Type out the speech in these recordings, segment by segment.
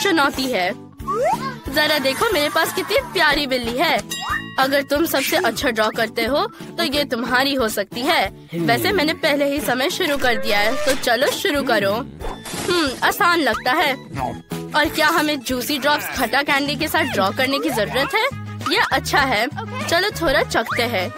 चुनौती है। जरा देखो मेरे पास कितनी प्यारी बिल्ली है। अगर तुम सबसे अच्छा ड्रॉ करते हो तो ये तुम्हारी हो सकती है। वैसे मैंने पहले ही समय शुरू कर दिया है, तो चलो शुरू करो। आसान लगता है। और क्या हमें जूसी ड्रॉप्स खट्टा कैंडी के साथ ड्रॉ करने की जरूरत है? ये अच्छा है। चलो थोड़ा चखते हैं।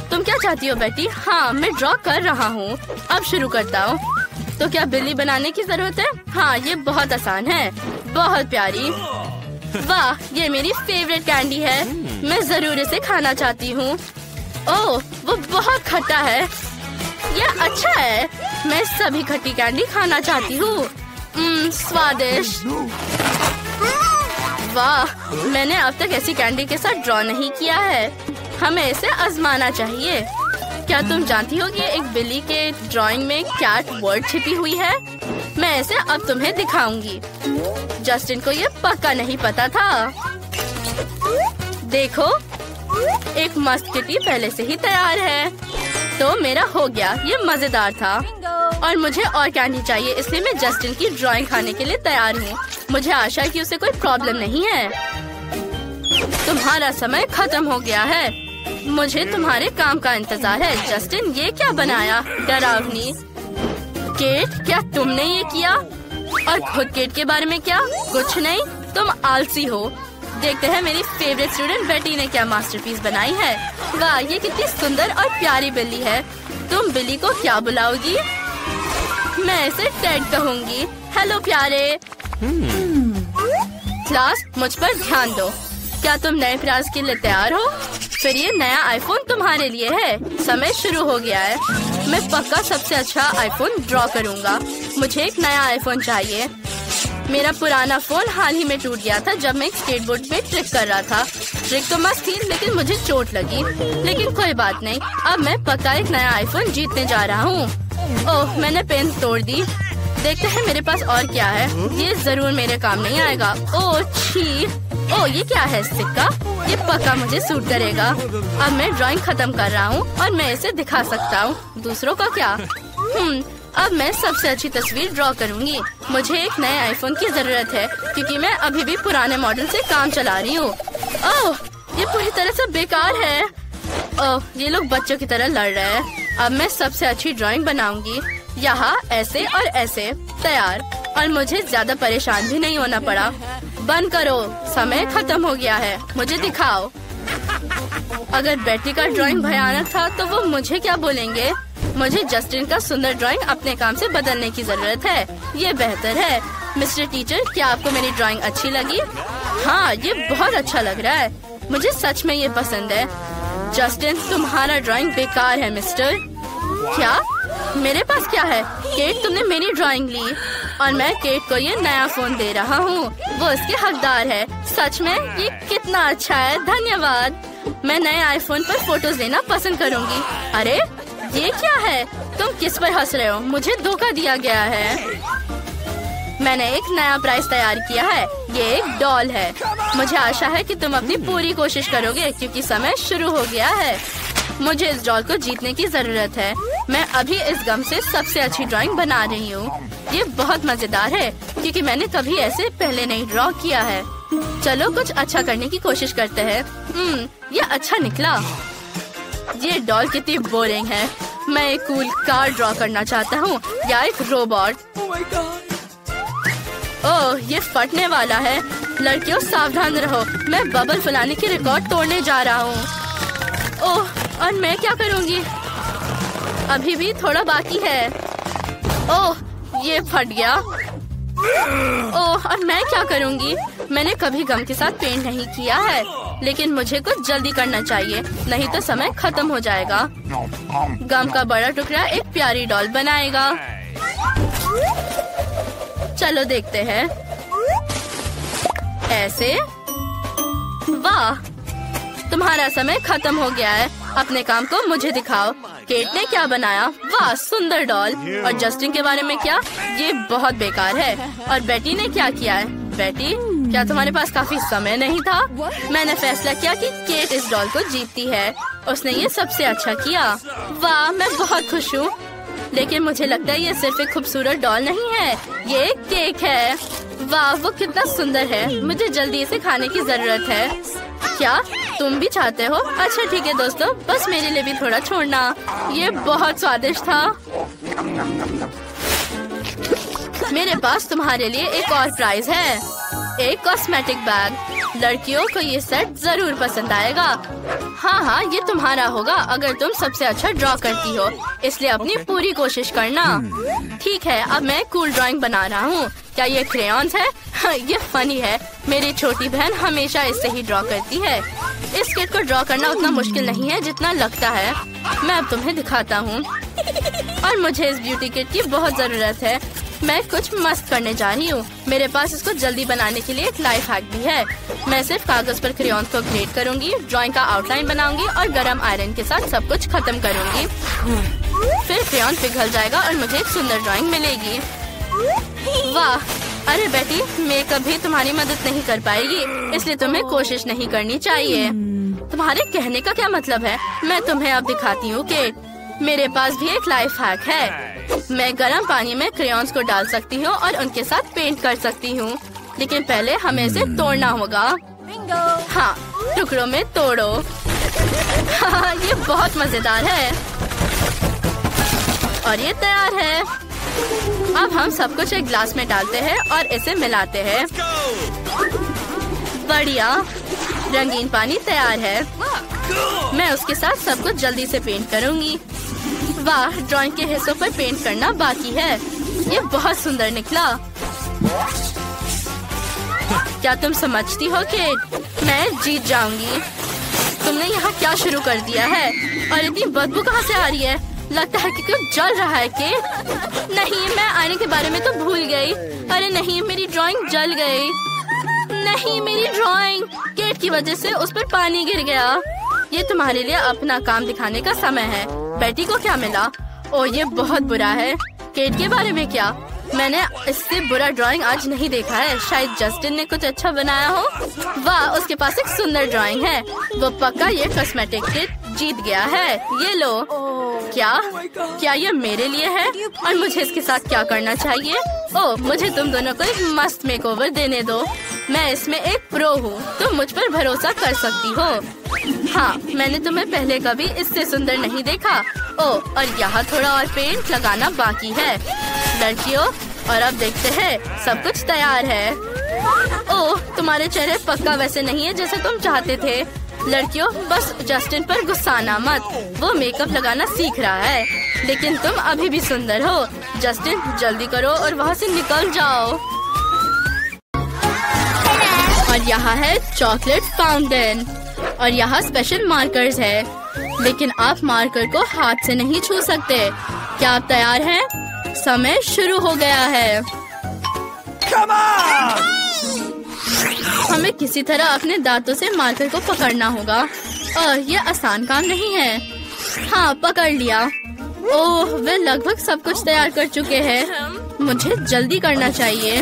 तुम क्या चाहती हो बेटी? हाँ, मैं ड्रॉ कर रहा हूँ। अब शुरू करता हूँ। तो क्या बिल्ली बनाने की जरूरत है? हाँ, ये बहुत आसान है। बहुत प्यारी। वाह, ये मेरी फेवरेट कैंडी है। मैं जरूर इसे खाना चाहती हूँ। ओह, वो बहुत खट्टा है। यह अच्छा है। मैं सभी खट्टी कैंडी खाना चाहती हूँ। स्वादिष्ट। वाह, मैंने अब तक ऐसी कैंडी के साथ ड्रॉ नहीं किया है। हमें इसे आजमाना चाहिए। क्या तुम जानती हो कि एक बिल्ली के ड्राइंग में कैट वर्ड छिपी हुई है? मैं इसे अब तुम्हें दिखाऊंगी। जस्टिन को ये पक्का नहीं पता था। देखो, एक मस्त किटी पहले से ही तैयार है। तो मेरा हो गया। ये मजेदार था। और मुझे और कैंडी चाहिए, इसलिए मैं जस्टिन की ड्राइंग खाने के लिए तैयार हूँ। मुझे आशा है कि उसे कोई प्रॉब्लम नहीं है। तुम्हारा समय खत्म हो गया है। मुझे तुम्हारे काम का इंतजार है। जस्टिन, ये क्या बनाया? डरावनी। केट, क्या तुमने ये किया? और खुद केट के बारे में क्या? कुछ नहीं, तुम आलसी हो। देखते हैं मेरी फेवरेट स्टूडेंट बेटी ने क्या मास्टरपीस बनाई है। वाह, ये कितनी सुंदर और प्यारी बिल्ली है। तुम बिल्ली को क्या बुलाओगी? मैं इसे टेड कहूँगी। हेलो प्यारे। क्लास, मुझ पर ध्यान दो। क्या तुम नए प्रयास के लिए तैयार हो? फिर ये नया आईफोन तुम्हारे लिए है। समय शुरू हो गया है। मैं पक्का सबसे अच्छा आईफोन ड्रॉ करूँगा। मुझे एक नया आईफोन चाहिए। मेरा पुराना फोन हाल ही में टूट गया था जब मैं एक स्केटबोर्ड पे ट्रिक कर रहा था। ट्रिक तो मस्त थी, लेकिन मुझे चोट लगी। लेकिन कोई बात नहीं, अब मैं पक्का एक नया आईफोन जीतने जा रहा हूँ। ओह, मैंने पेन तोड़ दी। देखते हैं मेरे पास और क्या है। ये जरूर मेरे काम नहीं आएगा। ओह छी। ओह, ये क्या है? सिक्का। ये पक्का मुझे सूट करेगा। अब मैं ड्राइंग खत्म कर रहा हूँ और मैं इसे दिखा सकता हूँ। दूसरों का क्या? अब मैं सबसे अच्छी तस्वीर ड्रॉ करूँगी। मुझे एक नए आईफोन की जरूरत है क्योंकि मैं अभी भी पुराने मॉडल से काम चला रही हूँ। ओह, ये पूरी तरह से बेकार है। ओह, ये लोग बच्चों की तरह लड़ रहे हैं। अब मैं सबसे अच्छी ड्राइंग बनाऊंगी। यहाँ ऐसे और ऐसे। तैयार। और मुझे ज्यादा परेशान भी नहीं होना पड़ा। बंद करो, समय खत्म हो गया है। मुझे दिखाओ। अगर बेटी का ड्राइंग भयानक था तो वो मुझे क्या बोलेंगे? मुझे जस्टिन का सुंदर ड्राइंग अपने काम से बदलने की जरूरत है। ये बेहतर है। मिस्टर टीचर, क्या आपको मेरी ड्राइंग अच्छी लगी? हाँ, ये बहुत अच्छा लग रहा है। मुझे सच में ये पसंद है। जस्टिन, तुम्हारा ड्राइंग बेकार है मिस्टर। क्या? मेरे पास क्या है? केट, तुमने मेरी ड्राइंग ली और मैं केट को ये नया फोन दे रहा हूँ। वो इसके हकदार है। सच में ये कितना अच्छा है। धन्यवाद। मैं नए आईफोन पर फोटोज लेना पसंद करूँगी। अरे, ये क्या है? तुम किस पर हंस रहे हो? मुझे धोखा दिया गया है। मैंने एक नया प्राइज तैयार किया है। ये एक डॉल है। मुझे आशा है कि तुम अपनी पूरी कोशिश करोगे क्योंकि समय शुरू हो गया है। मुझे इस डॉल को जीतने की जरूरत है। मैं अभी इस गम से सबसे अच्छी ड्राइंग बना रही हूँ। ये बहुत मजेदार है क्योंकि मैंने कभी ऐसे पहले नहीं ड्रॉ किया है। चलो कुछ अच्छा करने की कोशिश करते हैं। ये अच्छा निकला। ये डॉल कितनी बोरिंग है। मैं एक कूल कार ड्रॉ करना चाहता हूँ या एक रोबोट। ओह, ये फटने वाला है। लड़कियों, सावधान रहो। मैं बबल फुलाने की रिकॉर्ड तोड़ने जा रहा हूँ। ओह, और मैं क्या करूँगी? अभी भी थोड़ा बाकी है। ओह, ये फट गया। ओह, और मैं क्या करूँगी? मैंने कभी गम के साथ पेंट नहीं किया है, लेकिन मुझे कुछ जल्दी करना चाहिए, नहीं तो समय खत्म हो जाएगा। गम का बड़ा टुकड़ा एक प्यारी डॉल बनाएगा। चलो देखते हैं। ऐसे। वाह, तुम्हारा समय खत्म हो गया है। अपने काम को मुझे दिखाओ। केट ने क्या बनाया? वाह, सुंदर डॉल। और जस्टिन के बारे में क्या? ये बहुत बेकार है। और बेटी ने क्या किया है? बेटी, क्या तुम्हारे पास काफी समय नहीं था? मैंने फैसला किया कि केट इस डॉल को जीतती है। उसने ये सबसे अच्छा किया। वाह, मैं बहुत खुश हूँ। लेकिन मुझे लगता है ये सिर्फ एक खूबसूरत डॉल नहीं है, ये एक केक है। वाह, वो कितना सुंदर है। मुझे जल्दी इसे खाने की जरूरत है। क्या तुम भी चाहते हो? अच्छा ठीक है दोस्तों, बस मेरे लिए भी थोड़ा छोड़ना। ये बहुत स्वादिष्ट था। मेरे पास तुम्हारे लिए एक और प्राइज है, एक कॉस्मेटिक बैग। लड़कियों को ये सेट जरूर पसंद आएगा। हाँ, ये तुम्हारा होगा अगर तुम सबसे अच्छा ड्रॉ करती हो, इसलिए अपनी पूरी कोशिश करना। ठीक है, अब मैं कूल ड्राइंग बना रहा हूँ। क्या ये क्रेयॉन्स है? ये फनी है। मेरी छोटी बहन हमेशा इससे ही ड्रॉ करती है। इस किट को ड्रॉ करना उतना मुश्किल नहीं है जितना लगता है। मैं अब तुम्हें दिखाता हूँ। और मुझे इस ब्यूटी किट की बहुत जरूरत है। मैं कुछ मस्त करने जा रही हूँ। मेरे पास इसको जल्दी बनाने के लिए एक लाइफ हैक भी है। मैं सिर्फ कागज पर क्रेयॉन्स को ग्रेड करूँगी, ड्राइंग का आउटलाइन बनाऊंगी और गरम आयरन के साथ सब कुछ खत्म करूँगी। फिर क्रेयॉन पिघल जाएगा और मुझे एक सुंदर ड्राइंग मिलेगी। वाह, अरे बेटी, मेकअप भी तुम्हारी मदद नहीं कर पाएगी, इसलिए तुम्हें कोशिश नहीं करनी चाहिए। तुम्हारे कहने का क्या मतलब है? मैं तुम्हें अब दिखाती हूँ कि मेरे पास भी एक लाइफ हैक है। मैं गर्म पानी में क्रेयॉन्स को डाल सकती हूँ और उनके साथ पेंट कर सकती हूँ, लेकिन पहले हमें इसे तोड़ना होगा। हाँ, टुकड़ों में तोड़ो। हाँ, ये बहुत मजेदार है। और ये तैयार है। अब हम सब कुछ एक ग्लास में डालते हैं और इसे मिलाते हैं। बढ़िया, रंगीन पानी तैयार है। मैं उसके साथ सब कुछ जल्दी से पेंट करूंगी। वाह, ड्राइंग के हिस्सों पर पेंट करना बाकी है। ये बहुत सुंदर निकला। क्या तुम समझती हो कि मैं जीत जाऊंगी? तुमने यहाँ क्या शुरू कर दिया है? और इतनी बदबू कहाँ से आ रही है? लगता है कि कुछ जल रहा है। कि नहीं, मैं आने के बारे में तो भूल गई। अरे नहीं, मेरी ड्राइंग जल गई। नहीं, मेरी ड्राइंग केट की वजह से उस पर पानी गिर गया। ये तुम्हारे लिए अपना काम दिखाने का समय है। बेटी को क्या मिला? ओ, ये बहुत बुरा है। केट के बारे में क्या? मैंने इससे बुरा ड्राइंग आज नहीं देखा है। शायद जस्टिन ने कुछ अच्छा बनाया हो। वाह, उसके पास एक सुंदर ड्राइंग है। वो पक्का ये कॉस्मेटिक किट जीत गया है। ये लो। क्या ये मेरे लिए है? और मुझे इसके साथ क्या करना चाहिए? ओह, मुझे तुम दोनों को एक मस्त मेकओवर देने दो। मैं इसमें एक प्रो हूँ, तुम मुझ पर भरोसा कर सकती हो। हाँ, मैंने तुम्हें पहले कभी इससे सुंदर नहीं देखा। ओह, और यहाँ थोड़ा और पेंट लगाना बाकी है। लड़कियों, और अब देखते हैं, सब कुछ तैयार है। ओह, तुम्हारे चेहरे पक्का वैसे नहीं है जैसे तुम चाहते थे। लड़कियों, बस जस्टिन पर गुस्साना मत। वो मेकअप लगाना सीख रहा है, लेकिन तुम अभी भी सुंदर हो। जस्टिन, जल्दी करो और वहाँ से निकल जाओ। और यहाँ है चॉकलेट फाउंटेन और यहाँ स्पेशल मार्कर्स है, लेकिन आप मार्कर को हाथ से नहीं छू सकते। क्या आप तैयार हैं? समय शुरू हो गया है। हमें किसी तरह अपने दांतों से मार्कर को पकड़ना होगा। ये आसान काम नहीं है। हाँ, पकड़ लिया। ओह, वे लगभग सब कुछ तैयार कर चुके हैं। मुझे जल्दी करना चाहिए।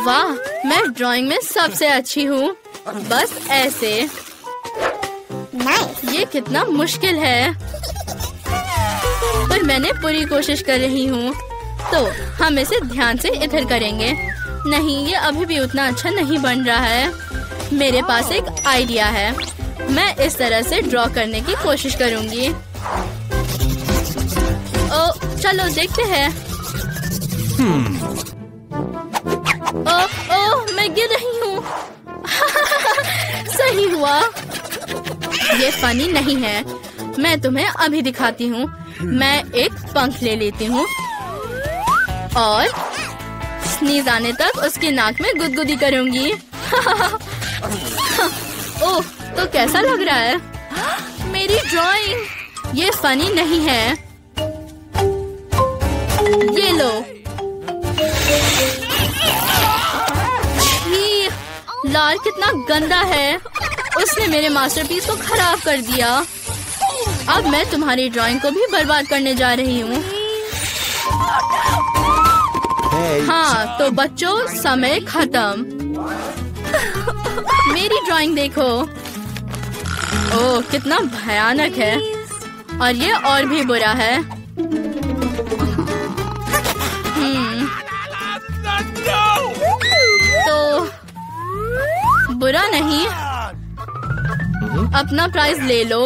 वाह, मैं ड्राइंग में सबसे अच्छी हूँ। बस ऐसे। ये कितना मुश्किल है, पर मैंने पूरी कोशिश कर रही हूँ। तो हम इसे ध्यान से इधर करेंगे। नहीं, ये अभी भी उतना अच्छा नहीं बन रहा है। मेरे पास एक आइडिया है। मैं इस तरह से ड्रॉ करने की कोशिश करूँगी। ओ, चलो देखते हैं। ओह, मैं गिर रही हूँ। सही हुआ। ये फनी नहीं है। मैं तुम्हें अभी दिखाती हूँ। मैं एक पंख ले लेती हूँ और स्नीज आने तक उसकी नाक में गुदगुदी करूँगी। ओह, तो कैसा लग रहा है मेरी ड्राइंग? ये फनी नहीं है। ये लो। लाल कितना गंदा है। उसने मेरे मास्टरपीस को खराब कर दिया। अब मैं तुम्हारी ड्राइंग को भी बर्बाद करने जा रही हूँ। हाँ, तो बच्चों, समय खत्म। मेरी ड्राइंग देखो। ओह, कितना भयानक है। और ये और भी बुरा है। बुरा नहीं। अपना प्राइज ले लो।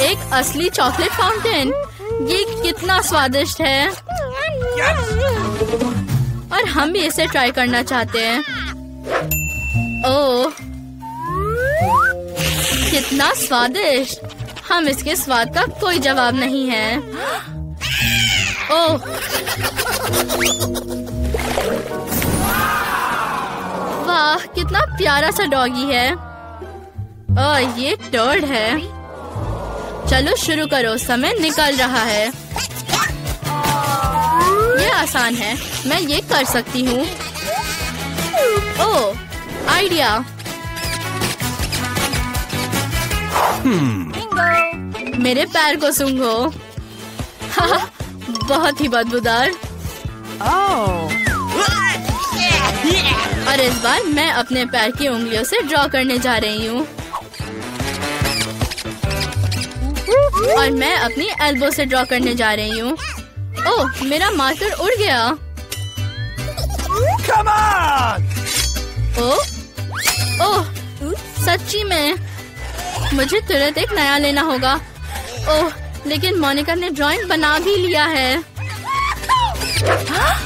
एक असली चॉकलेट फाउंटेन। ये कितना स्वादिष्ट है और हम भी इसे ट्राई करना चाहते हैं। ओह, कितना स्वादिष्ट। हम इसके स्वाद का कोई जवाब नहीं है। ओह, वाह, कितना प्यारा सा डॉगी है। ओह, ये टर्ड है। चलो शुरू करो, समय निकल रहा है। ये आसान है, मैं ये कर सकती हूँ। ओह, आइडिया। मेरे पैर को सूंघो। बहुत ही बदबूदार। और इस बार मैं अपने पैर की उंगलियों से ड्रॉ करने जा रही हूँ और मैं अपनी एल्बो से ड्रॉ करने जा रही हूँ। ओह, मेरा मार्कर उड़ गया। ओह, सच्ची में मुझे तुरंत एक नया लेना होगा। ओह, लेकिन मोनिका ने ड्राइंग बना भी लिया है।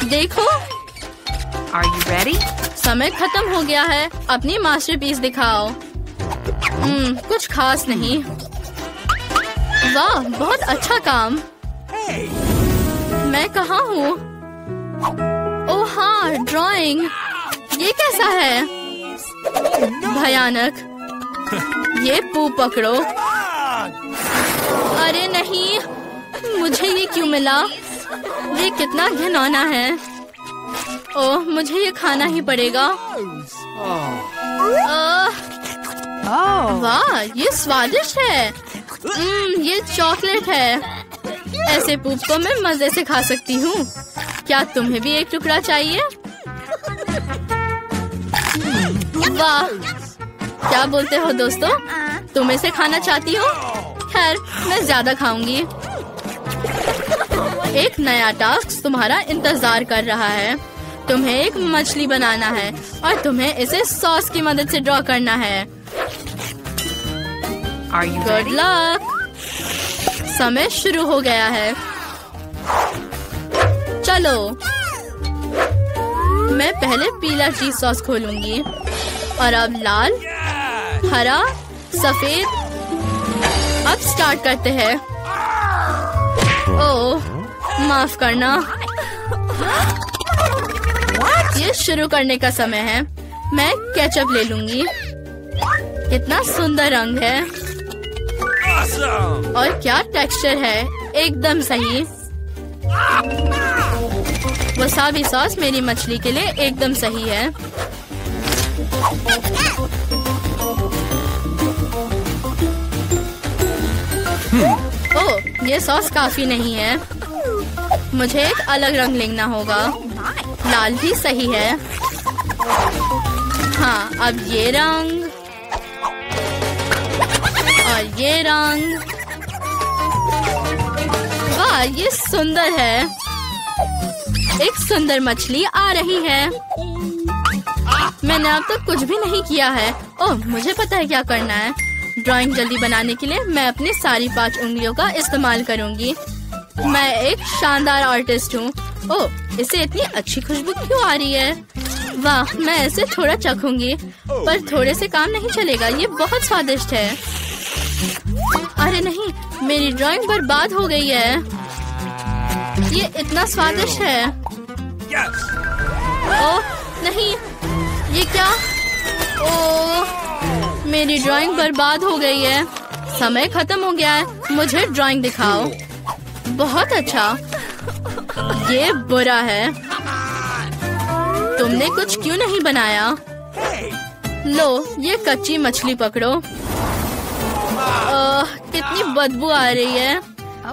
देखो। Are you ready? समय खत्म हो गया है। अपनी मास्टरपीस दिखाओ। कुछ खास नहीं। वाह, बहुत अच्छा काम। मैं कहाँ हूँ? ओह हाँ, ड्राइंग। ये कैसा है? भयानक। ये पू पकड़ो। अरे नहीं, मुझे ये क्यों मिला? ये कितना घिनौना है। ओह, मुझे ये खाना ही पड़ेगा। वाह, ये स्वादिष्ट है। ये चॉकलेट है। ऐसे पूप को मैं मजे से खा सकती हूँ। क्या तुम्हें भी एक टुकड़ा चाहिए? वाह, क्या बोलते हो दोस्तों? तुम इसे खाना चाहती हो? खैर, मैं ज्यादा खाऊंगी। एक नया टास्क तुम्हारा इंतजार कर रहा है। तुम्हें एक मछली बनाना है और तुम्हें इसे सॉस की मदद से ड्रॉ करना है। Good luck. समय शुरू हो गया है। चलो, मैं पहले पीला चीज सॉस खोलूंगी और अब लाल, हरा, सफेद। अब स्टार्ट करते हैं। ओह, माफ करना। ये शुरू करने का समय है। मैं केचप ले लूंगी। कितना सुंदर रंग है और क्या टेक्सचर है, एकदम सही। वसाबी सॉस मेरी मछली के लिए एकदम सही है। ओह, ये सॉस काफी नहीं है। मुझे एक अलग रंग लेना होगा। लाल भी सही है। हाँ, अब ये रंग और ये रंग। वाह, ये सुंदर है। एक सुंदर मछली आ रही है। मैंने अब तक कुछ भी नहीं किया है। ओह, मुझे पता है क्या करना है। ड्राइंग जल्दी बनाने के लिए मैं अपनी सारी 5 उंगलियों का इस्तेमाल करूंगी। मैं एक शानदार आर्टिस्ट हूँ। ओह, इसे इतनी अच्छी खुशबू क्यों आ रही है? वाह, मैं इसे थोड़ा चखूंगी, पर थोड़े से काम नहीं चलेगा। ये बहुत स्वादिष्ट है। अरे नहीं, मेरी ड्राइंग बर्बाद हो गई है। ये इतना स्वादिष्ट है। ओह नहीं, ये क्या? ओह, मेरी ड्राइंग बर्बाद हो गई है। समय खत्म हो गया है। मुझे ड्राइंग दिखाओ। बहुत अच्छा। ये बुरा है। तुमने कुछ क्यों नहीं बनाया? लो, ये कच्ची मछली पकड़ो। कितनी बदबू आ रही है।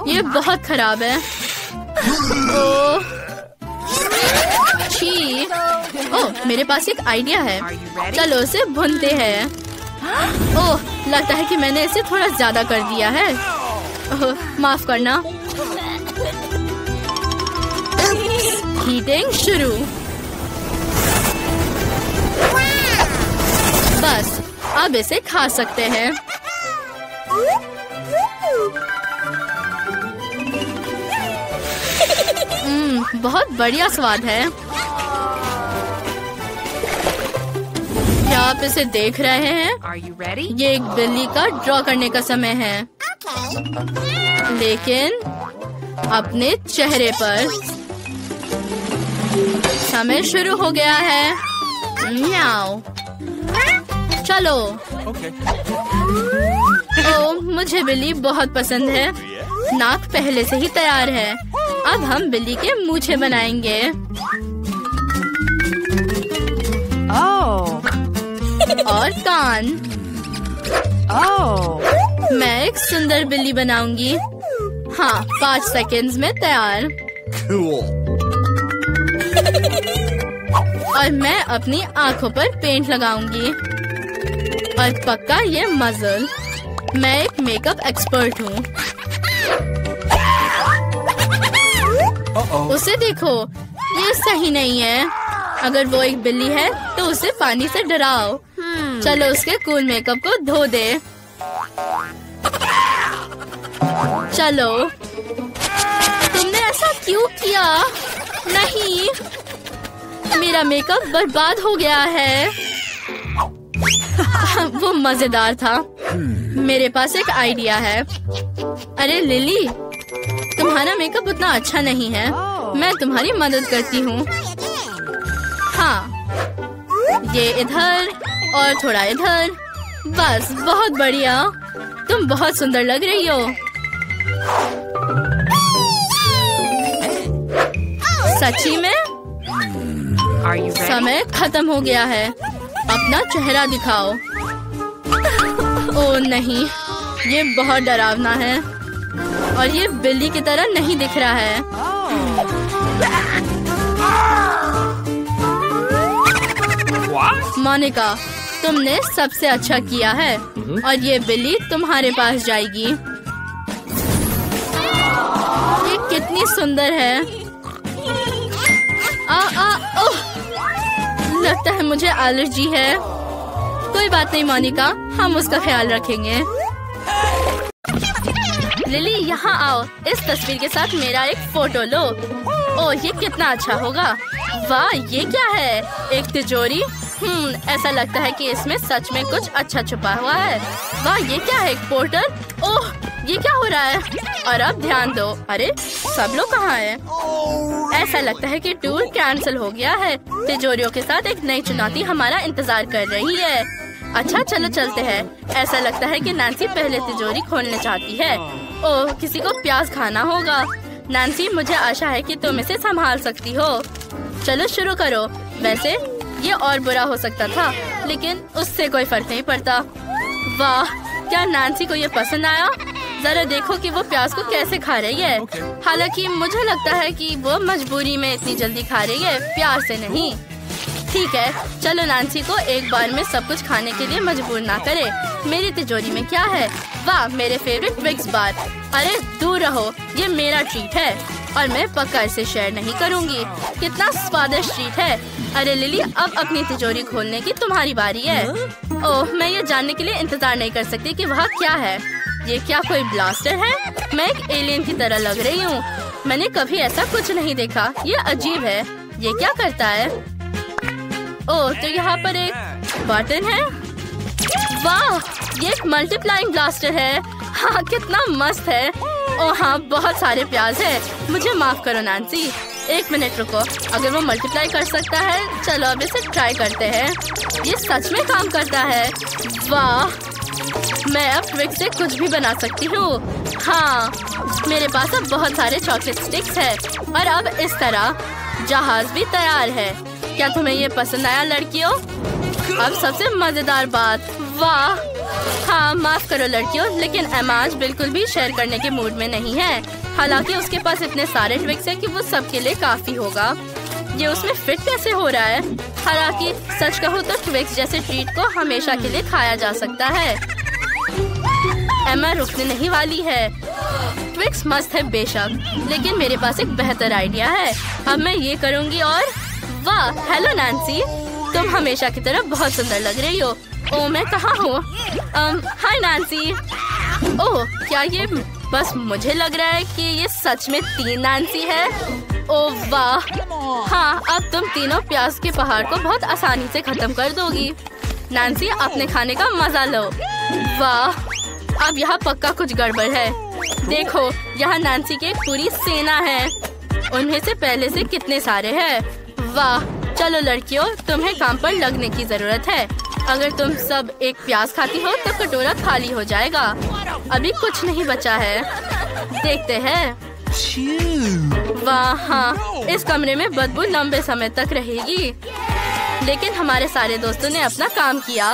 ये बहुत खराब है। ओह, छी। ओह, मेरे पास एक आइडिया है। चलो इसे भूनते हैं। ओह, लगता है कि मैंने इसे थोड़ा ज्यादा कर दिया है। ओह, माफ करना। हीटिंग शुरू। अब इसे खा सकते हैं। बहुत बढ़िया स्वाद है। क्या आप इसे देख रहे हैं? Are you ready? ये एक बिल्ली का ड्रॉ करने का समय है, लेकिन अपने चेहरे पर। समय शुरू हो गया है। म्याऊ। चलो। ओह, मुझे बिल्ली बहुत पसंद है। नाक पहले से ही तैयार है। अब हम बिल्ली के मूछें बनाएंगे। Oh. और कान। Oh. मैं एक सुंदर बिल्ली बनाऊंगी। हाँ, 5 सेकंड्स में तैयार। और मैं अपनी आंखों पर पेंट लगाऊंगी। और पक्का ये मजल। मैं एक मेकअप एक्सपर्ट हूँ। उसे देखो, ये सही नहीं है। अगर वो एक बिल्ली है तो उसे पानी से डराओ। चलो उसके कूल मेकअप को धो दे। चलो। तुमने ऐसा क्यों किया? नहीं, मेरा मेकअप बर्बाद हो गया है। वो मजेदार था। मेरे पास एक आइडिया है। अरे लिली, तुम्हारा मेकअप उतना अच्छा नहीं है। मैं तुम्हारी मदद करती हूँ। हाँ, ये इधर और थोड़ा इधर। बस, बहुत बढ़िया। तुम बहुत सुंदर लग रही हो। सच्ची में? Are you ready? समय खत्म हो गया है। अपना चेहरा दिखाओ। ओह नहीं, ये बहुत डरावना है। और ये बिल्ली की तरह नहीं दिख रहा है। मोनिका, तुमने सबसे अच्छा किया है। और ये बिल्ली तुम्हारे पास जाएगी। ये कितनी सुंदर है। ओह, लगता है मुझे एलर्जी है। कोई बात नहीं मोनिका, हम उसका ख्याल रखेंगे। लिली, यहाँ आओ। इस तस्वीर के साथ मेरा एक फोटो लो। ओह, ये कितना अच्छा होगा। वाह, ये क्या है? एक तिजोरी। ऐसा लगता है कि इसमें सच में कुछ अच्छा छुपा हुआ है। वाह, ये क्या है? एक पोर्टल। ओह, ये क्या हो रहा है? और अब ध्यान दो। अरे, सब लोग कहाँ हैं? ऐसा लगता है कि टूर कैंसिल हो गया है। तिजोरियों के साथ एक नई चुनौती हमारा इंतजार कर रही है। अच्छा, चलो चलते हैं। ऐसा लगता है कि नैन्सी पहले तिजोरी खोलना चाहती है। ओह, किसी को प्याज खाना होगा। नैन्सी, मुझे आशा है कि तुम इसे संभाल सकती हो। चलो शुरू करो। वैसे ये और बुरा हो सकता था, लेकिन उससे कोई फर्क नहीं पड़ता। वाह, क्या नैन्सी को ये पसंद आया? जरा देखो कि वो प्याज को कैसे खा रही है। हालांकि मुझे लगता है कि वो मजबूरी में इतनी जल्दी खा रही है, प्यार से नहीं। ठीक है, चलो नैन्सी को एक बार में सब कुछ खाने के लिए मजबूर ना करे। मेरी तिजोरी में क्या है? वाह, मेरे फेवरेट ट्विक्स बार। अरे दूर रहो, ये मेरा ट्रीट है और मैं पक्का इसे शेयर नहीं करूंगी। कितना स्वादिष्ट ट्रीट है। अरे लिली, अब अपनी तिजोरी खोलने की तुम्हारी बारी है। ओह, मैं ये जानने के लिए इंतजार नहीं कर सकती कि वह क्या है। ये क्या कोई ब्लास्टर है? मैं एक एलियन की तरह लग रही हूँ। मैंने कभी ऐसा कुछ नहीं देखा। ये अजीब है। ये क्या करता है? ओह, तो यहाँ पर एक बटन है। वाह, ये एक मल्टीप्लाइंग ब्लास्टर है। हाँ, कितना मस्त है। ओह हाँ, बहुत सारे प्याज है। मुझे माफ करो नैन्सी। 1 मिनट रुको। अगर वो मल्टीप्लाई कर सकता है, चलो अब इसे ट्राई करते हैं। ये सच में काम करता है। वाह, मैं अब ट्विक से कुछ भी बना सकती हूँ। हाँ, मेरे पास अब बहुत सारे चॉकलेट स्टिक्स है। और अब इस तरह जहाज भी तैयार है। क्या तुम्हें ये पसंद आया लड़कियों? अब सबसे मजेदार बात। वाह, हाँ माफ करो लड़कियों, लेकिन एमा आज बिल्कुल भी शेयर करने के मूड में नहीं है। हालांकि उसके पास इतने सारे ट्विक्स हैं कि वो सबके लिए काफी होगा। ये उसमें फिट कैसे हो रहा है? हालांकि सच कहूँ तो ट्विक्स जैसे ट्रीट को हमेशा के लिए खाया जा सकता है। एमा रुकने नहीं वाली है। ट्विक्स मस्त है बेशक, लेकिन मेरे पास एक बेहतर आइडिया है। अब मैं ये करूँगी और वाह, हेलो नैन्सी, तुम हमेशा की तरह बहुत सुंदर लग रही हो। ओ मैं कहाँ हूँ? हाय नैन्सी। ओह क्या ये बस मुझे लग रहा है कि ये सच में 3 नैन्सी है? ओह वाह, हाँ अब तुम तीनों प्याज के पहाड़ को बहुत आसानी से खत्म कर दोगी। नैन्सी अपने खाने का मजा लो। वाह अब यहाँ पक्का कुछ गड़बड़ है। देखो यहाँ नैन्सी की एक पूरी सेना है। उनमें से पहले से कितने सारे हैं। वाह चलो लड़कियों, तुम्हें काम पर लगने की जरूरत है। अगर तुम सब एक प्याज खाती हो तो कटोरा खाली हो जाएगा। अभी कुछ नहीं बचा है, देखते हैं। वाह हाँ, इस कमरे में बदबू लंबे समय तक रहेगी। लेकिन हमारे सारे दोस्तों ने अपना काम किया।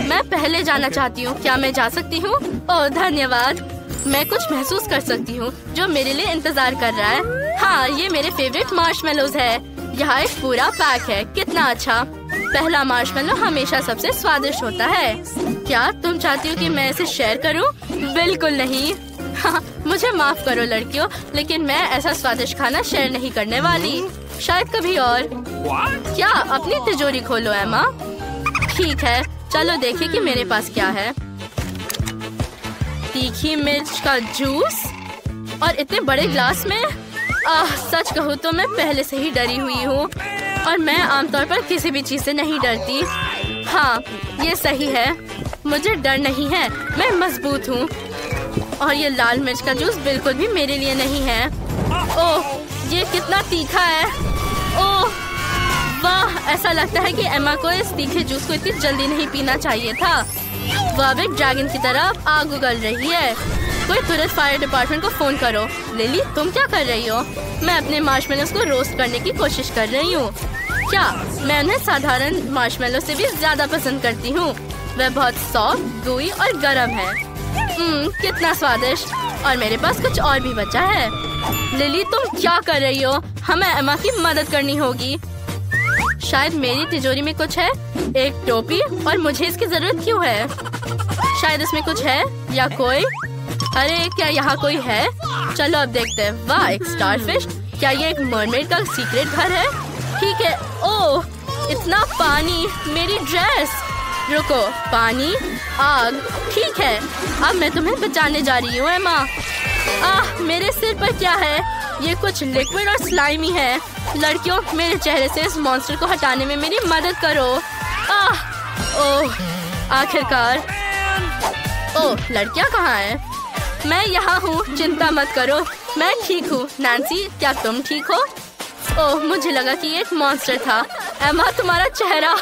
मैं पहले जाना चाहती हूँ, क्या मैं जा सकती हूँ? ओह धन्यवाद। मैं कुछ महसूस कर सकती हूँ जो मेरे लिए इंतजार कर रहा है। हाँ ये मेरे फेवरेट मार्शमेलोज है। यहाँ एक पूरा पैक है, कितना अच्छा। पहला मार्शमेलो हमेशा सबसे स्वादिष्ट होता है। क्या तुम चाहती हो कि मैं इसे शेयर करूँ? बिल्कुल नहीं। हाँ, मुझे माफ करो लड़कियों, लेकिन मैं ऐसा स्वादिष्ट खाना शेयर नहीं करने वाली। शायद कभी और। क्या अपनी तिजोरी खोलो एमा। ठीक है चलो देखें कि मेरे पास क्या है। तीखी मिर्च का जूस और इतने बड़े ग्लास में। सच कहूँ तो मैं पहले से ही डरी हुई हूँ और मैं आमतौर पर किसी भी चीज से नहीं डरती। हाँ ये सही है, मुझे डर नहीं है, मैं मजबूत हूँ। और ये लाल मिर्च का जूस बिल्कुल भी मेरे लिए नहीं है। ओह ये कितना तीखा है। ओह वाह, ऐसा लगता है कि एमा को इस तीखे जूस को इतनी जल्दी नहीं पीना चाहिए था। वह एक ड्रैगन की तरह आग उगल रही है। कोई तुरंत फायर डिपार्टमेंट को फोन करो। लिली तुम क्या कर रही हो? मैं अपने मार्शमेलोस को रोस्ट करने की कोशिश कर रही हूँ। क्या मैं उन्हें साधारण मार्शमेलो से भी ज्यादा पसंद करती हूँ। वह बहुत सॉफ्ट, gooey और गर्म है। कितना स्वादिष्ट। और मेरे पास कुछ और भी बचा है। लिली तुम क्या कर रही हो? हमें एमा की मदद करनी होगी। शायद मेरी तिजोरी में कुछ है। एक टोपी, और मुझे इसकी जरूरत क्यों है? शायद इसमें कुछ है या कोई। अरे क्या यहाँ कोई है? चलो अब देखते हैं। वाह एक स्टारफिश। क्या ये एक मरमेड का सीक्रेट घर है? ठीक है। ओह इतना पानी, मेरी ड्रेस। रुको, पानी, आग, ठीक है। अब मैं तुम्हें बचाने जा रही हूँ एमा। मेरे सिर पर क्या है? ये कुछ लिक्विड और स्लाइमी है। लड़कियों मेरे चेहरे से इस मॉन्स्टर को हटाने में मेरी मदद करो। ओह आखिरकार। ओह लड़कियाँ कहाँ हैं? मैं यहाँ हूँ, चिंता मत करो, मैं ठीक हूँ। नैन्सी क्या तुम ठीक हो? ओह मुझे लगा कि ये एक मॉन्स्टर था। एमा तुम्हारा चेहरा।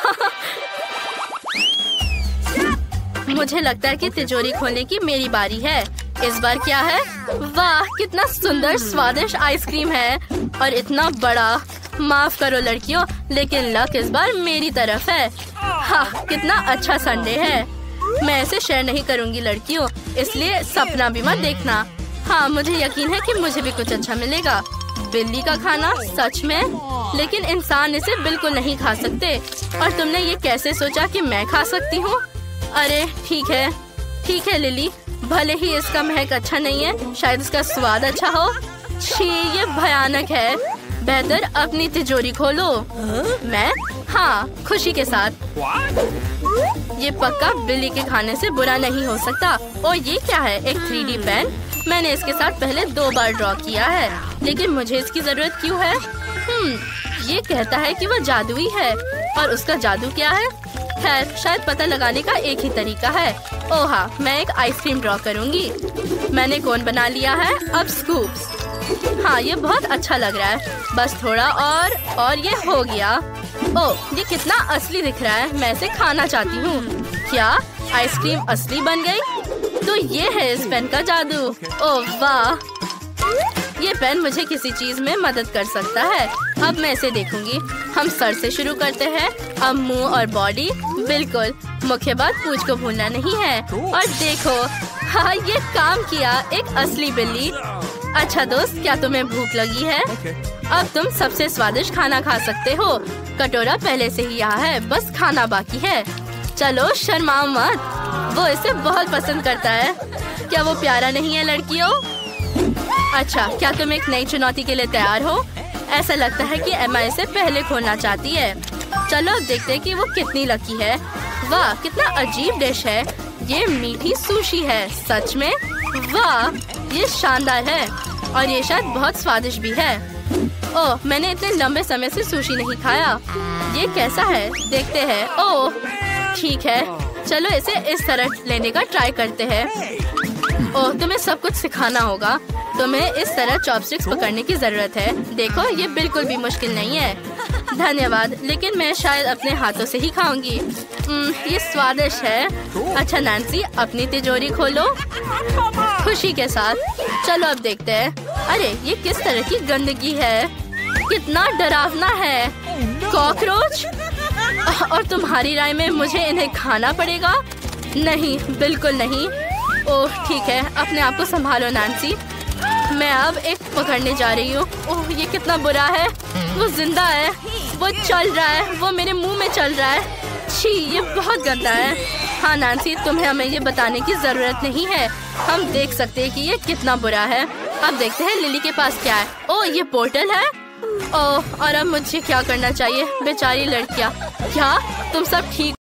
मुझे लगता है कि तिजोरी खोलने की मेरी बारी है। इस बार क्या है? वाह कितना सुंदर स्वादिष्ट आइसक्रीम है और इतना बड़ा। माफ करो लड़कियों, लेकिन लक इस बार मेरी तरफ है। हाँ कितना अच्छा संडे है। मैं इसे शेयर नहीं करूँगी लड़कियों, इसलिए सपना भी मत देखना। हाँ मुझे यकीन है कि मुझे भी कुछ अच्छा मिलेगा। बिल्ली का खाना, सच में? लेकिन इंसान इसे बिल्कुल नहीं खा सकते। और तुमने ये कैसे सोचा कि मैं खा सकती हूँ? अरे ठीक है लिली, भले ही इसका महक अच्छा नहीं है, शायद इसका स्वाद अच्छा हो। छी ये भयानक है। बेहतर अपनी तिजोरी खोलो। मैं? हाँ खुशी के साथ। ये पक्का बिल्ली के खाने से बुरा नहीं हो सकता। और ये क्या है? एक 3D पेन। मैंने इसके साथ पहले 2 बार ड्रॉ किया है, लेकिन मुझे इसकी जरूरत क्यों है? ये कहता है कि वह जादुई है। और उसका जादू क्या है? खैर शायद पता लगाने का एक ही तरीका है। ओह हाँ, मैं एक आइसक्रीम ड्रॉ करूंगी। मैंने कोन बना लिया है। अब स्कूप्स। हाँ ये बहुत अच्छा लग रहा है। बस थोड़ा और ये हो गया। ओह ये कितना असली दिख रहा है। मैं इसे खाना चाहती हूँ। क्या आइसक्रीम असली बन गई? तो ये है इस पेन का जादू। ओह वाह, ये पेन मुझे किसी चीज में मदद कर सकता है। अब मैं इसे देखूंगी। हम सर से शुरू करते हैं, अब मुंह और बॉडी। बिल्कुल, मुख्य बात पूंछ को भूलना नहीं है। और देखो, हाँ ये काम किया। एक असली बिल्ली। अच्छा दोस्त, क्या तुम्हें भूख लगी है? अब तुम सबसे स्वादिष्ट खाना खा सकते हो। कटोरा पहले से ही यहाँ है, बस खाना बाकी है। चलो शर्माओ मत, वो इसे बहुत पसंद करता है। क्या वो प्यारा नहीं है लड़कियों? अच्छा, क्या तुम एक नई चुनौती के लिए तैयार हो? ऐसा लगता है कि एमा इसे पहले खोलना चाहती है। चलो अब देखते हैं कि वो कितनी लकी है। वाह, कितना अजीब डिश है। ये मीठी सुशी है। सच में? वाह, ये शानदार है और ये शायद बहुत स्वादिष्ट भी है। ओह, मैंने इतने लंबे समय से सुशी नहीं खाया। ये कैसा है? देखते हैं। ओह, ठीक है, चलो इसे इस तरह लेने का ट्राई करते हैं। ओह, तुम्हें सब कुछ सिखाना होगा। तुम्हें इस तरह चॉपस्टिक्स पकड़ने की जरूरत है। देखो, ये बिल्कुल भी मुश्किल नहीं है। धन्यवाद, लेकिन मैं शायद अपने हाथों से ही खाऊंगी। ये स्वादिष्ट है। अच्छा नैन्सी, अपनी तिजोरी खोलो खुशी के साथ। चलो अब देखते हैं। अरे, ये किस तरह की गंदगी है। कितना डरावना है। कॉकरोच। और तुम्हारी राय में मुझे इन्हें खाना पड़ेगा? नहीं, बिल्कुल नहीं। ओह ठीक है, अपने आप को संभालो नैन्सी। मैं अब एक पकड़ने जा रही हूँ। ओह, ये कितना बुरा है। वो जिंदा है, वो चल रहा है, वो मेरे मुंह में चल रहा है। छी, ये बहुत गंदा है। हाँ नैन्सी, तुम्हें हमें ये बताने की जरूरत नहीं है। हम देख सकते हैं कि ये कितना बुरा है। अब देखते हैं लिली के पास क्या है। ओह, ये पोर्टल है। ओह, और अब मुझे क्या करना चाहिए? बेचारी लड़कियाँ। क्या तुम सब ठीक